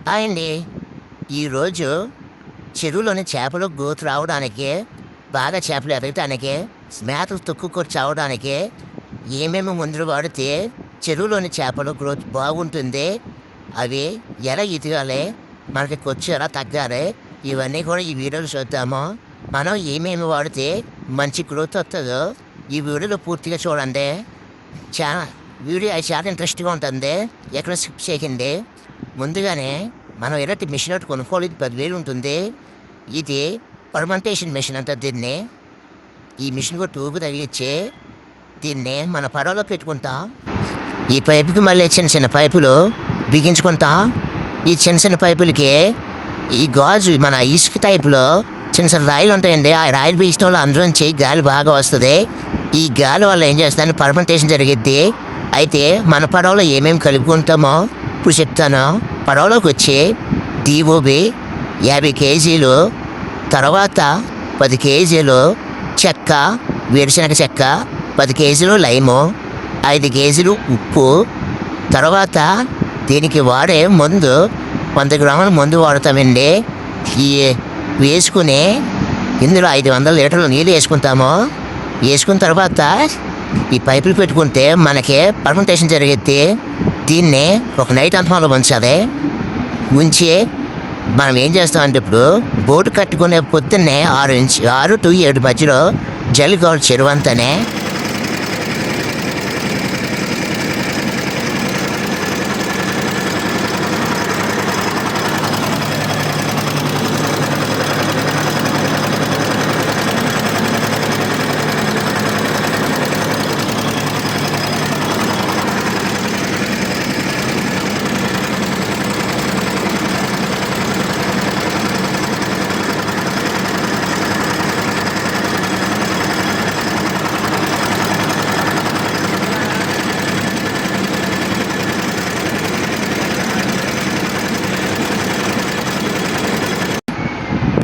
Hi అండి. ఈరోజు చెరువులోని చేపలు గ్రోత్ రావడానికి, బాగా చేపలు ఎదగటానికి, మేతలు తొక్కుకొని చావడానికి ఏమేమి మందులు వాడితే చెరువులోని చేపలు గ్రోత్ బాగుంటుంది, అవి ఎలా ఎదగాలి, మనకి ఖర్చు ఎలా తగ్గాలి, ఇవన్నీ కూడా ఈ వీడియోలో చూద్దాము. మనం ఏమేమి వాడితే మంచి గ్రోత్ వస్తుందో ఈ వీడియోలో పూర్తిగా చూడండి. చాలా చాలా ఇంట్రెస్ట్గా ఉంటుంది. ఎక్కడ స్కిప్ చేయకండి. ముందుగానే మనం ఎలాంటి మిషన్ ఒకటి కొనుక్కోవాలి. ఇది 10,000 ఉంటుంది. ఇది పర్మెంటేషన్ మిషన్ అంటారు దీన్ని. ఈ మిషన్ కూడా ట్యూబ్ తగిలిచ్చి దీన్ని మన పడవలో పెట్టుకుంటాం. ఈ పైపుకి మళ్ళీ చిన్న చిన్న పైపులు బిగించుకుంటాం. ఈ చిన్న చిన్న పైపులకి ఈ గాజు మన ఇసుక టైపులో చిన్న చిన్న రాయిలు ఉంటాయండి. ఆ రాయిలు బిగించడం వల్ల అందులోంచి గాలి బాగా వస్తుంది. ఈ గాలి వల్ల ఏం చేస్తాను, పర్మెంటేషన్ జరిగిద్ది. అయితే మన పడవలో ఏమేమి కలుపుకుంటామో ఇప్పుడు చెప్తాను. పడవలోకి వచ్చి DOB 50 కేజీలు, తర్వాత 10 కేజీలు చెక్క, వేరుశనగ చెక్క, 10 కేజీలు లైము, 5 కేజీలు ఉప్పు, తర్వాత దీనికి వాడే మందు 100 గ్రాముల మందు వాడతామండి. ఈ వేసుకుని ఇందులో 500 లీటర్లు నీళ్ళు వేసుకుంటాము. వేసుకున్న తర్వాత ఈ పైపులు పెట్టుకుంటే మనకి పర్మెంటేషన్ జరిగిద్ది. దీన్ని ఒక నైట్ అంతా మనం ఉంచాలి. ఉంచి మనం ఏం చేస్తామంటే ఇప్పుడు బోటు కట్టుకునే పొద్దున్నే 6 to 7 మధ్యలో జల్లిగోడు చెరువు అంతానే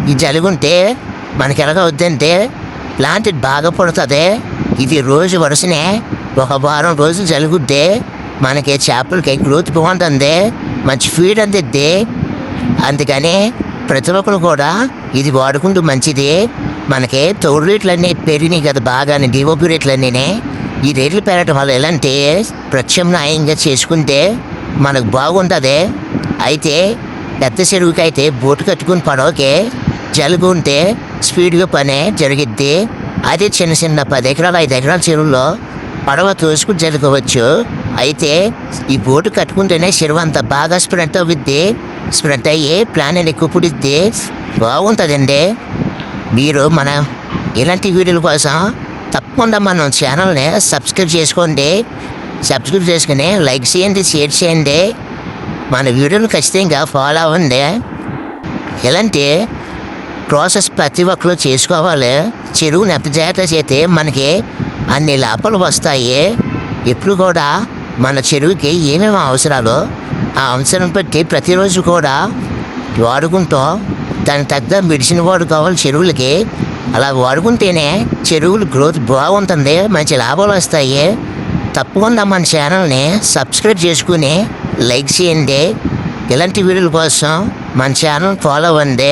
ఈ జలుగుంటే మనకి ఎలాగ అవుద్దంటే ప్లాంట్ బాగా పడుతుంది. ఇది రోజు వరుసనే ఒక వారం రోజులు జలుగుద్దే మనకి చేపలకి గ్రోత్ బాగుంటుంది, మంచి ఫీడ్ అందిద్ది. అందుకని ప్రతి ఒక్కరు కూడా ఇది వాడుకుంటూ మంచిది. మనకి తోడు రేట్లన్నీ పెరిగినాయి కదా బాగా, DOB రేట్లన్నీ. ఈ రేట్లు పెరగడం వల్ల ఎలాంటి ప్రత్యామ్నాయంగా చేసుకుంటే మనకు బాగుంటుంది. అయితే పెద్ద చెరువుకి అయితే బోటు కట్టుకుని పడవకి జలుబు ఉంటే స్పీడ్గా పనే జరిగిద్ది. అదే చిన్న చిన్న 10 ఎకరాలు 5 ఎకరాల చెరువులో పడవ తోసుకుని జరుగవచ్చు. అయితే ఈ బోటు కట్టుకుంటేనే చెరువు అంతా బాగా స్ప్రెడ్ అవుద్ది. స్ప్రెడ్ అయ్యి ప్లాన్ ఎక్కువ పుడిద్ది, బాగుంటుందండి. మీరు మన ఇలాంటి వీడియోల కోసం తప్పకుండా మన ఛానల్ని సబ్స్క్రైబ్ చేసుకోండి. సబ్స్క్రైబ్ చేసుకుని లైక్ చేయండి, షేర్ చేయండి. మన వీడియోలు ఖచ్చితంగా ఫాలో అవ్వండి. ఇలాంటి ప్రాసెస్ ప్రతి ఒక్కరు చేసుకోవాలి. చెరువుని ఎంత జాగ్రత్త చేస్తే మనకి అన్ని లాభాలు వస్తాయి. ఎప్పుడు కూడా మన చెరువుకి ఏమేమి అవసరాలో ఆ అవసరం బట్టి ప్రతిరోజు కూడా వాడుకుంటూ దానికి తగ్గ మెడిసిన్ వాడుకోవాలి చెరువులకి. అలా వాడుకుంటేనే చెరువులు గ్రోత్ బాగుంటుంది, మంచి లాభాలు వస్తాయి. తప్పకుండా మన ఛానల్ని సబ్స్క్రైబ్ చేసుకుని లైక్ చేయండి. ఇలాంటి వీడియోల కోసం మన ఛానల్ ఫాలో అవ్వండి.